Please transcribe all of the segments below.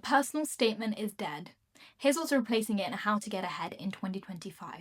personal statement is dead. Here's what's replacing it and how to get ahead in 2025.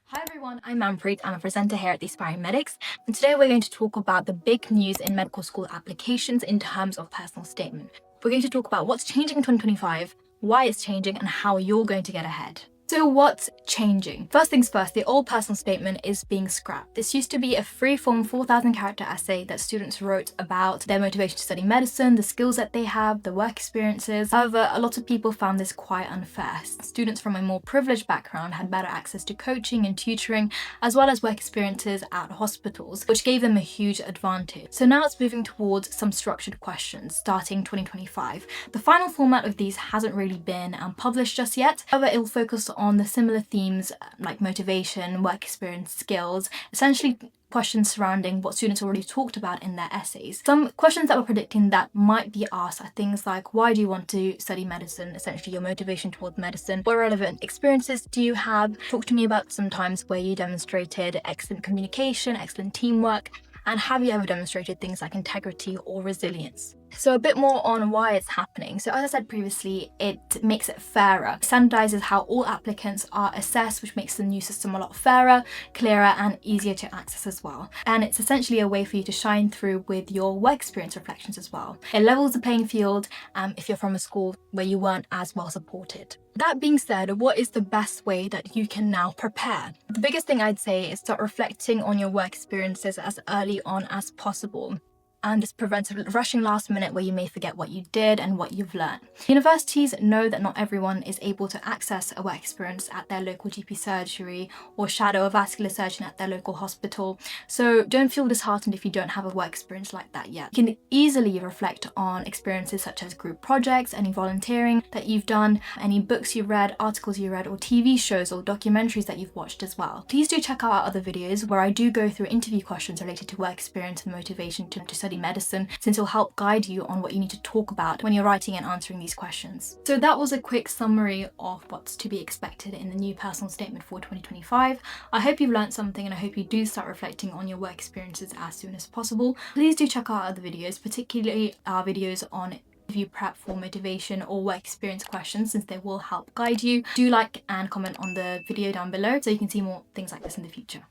Hi everyone, I'm Manpreet. I'm a presenter here at the Aspiring Medics, and today we're going to talk about the big news in medical school applications in terms of personal statement. We're going to talk about what's changing in 2025, why it's changing, and how you're going to get ahead. So what's changing? First things first, the old personal statement is being scrapped. This used to be a free-form 4,000 character essay that students wrote about their motivation to study medicine, the skills that they have, the work experiences. However, a lot of people found this quite unfair. Students from a more privileged background had better access to coaching and tutoring, as well as work experiences at hospitals, which gave them a huge advantage. So now it's moving towards some structured questions starting 2025. The final format of these hasn't really been published just yet. However, it will focus on the similar themes like motivation, work experience, skills, essentially questions surrounding what students already talked about in their essays. Some questions that we're predicting that might be asked are things like, why do you want to study medicine? Essentially your motivation towards medicine. What relevant experiences do you have? Talk to me about some times where you demonstrated excellent communication, excellent teamwork, and have you ever demonstrated things like integrity or resilience? So a bit more on why it's happening. So as I said previously, it makes it fairer. It standardizes how all applicants are assessed, which makes the new system a lot fairer, clearer, and easier to access as well. And it's essentially a way for you to shine through with your work experience reflections as well. It levels the playing field if you're from a school where you weren't as well supported. That being said, what is the best way that you can now prepare? The biggest thing I'd say is start reflecting on your work experiences as early on as possible. And this prevents rushing last minute where you may forget what you did and what you've learned. Universities know that not everyone is able to access a work experience at their local GP surgery or shadow a vascular surgeon at their local hospital. So don't feel disheartened if you don't have a work experience like that yet. You can easily reflect on experiences such as group projects, any volunteering that you've done, any books you read, articles you read, or TV shows or documentaries that you've watched as well. Please do check out our other videos where I do go through interview questions related to work experience and motivation to study medicine, since it'll help guide you on what you need to talk about when you're writing and answering these questions. So that was a quick summary of what's to be expected in the new personal statement for 2025. I hope you've learned something, and I hope you do start reflecting on your work experiences as soon as possible. Please do check out our other videos, particularly our videos on interview prep for motivation or work experience questions, since they will help guide you. Do like and comment on the video down below so you can see more things like this in the future.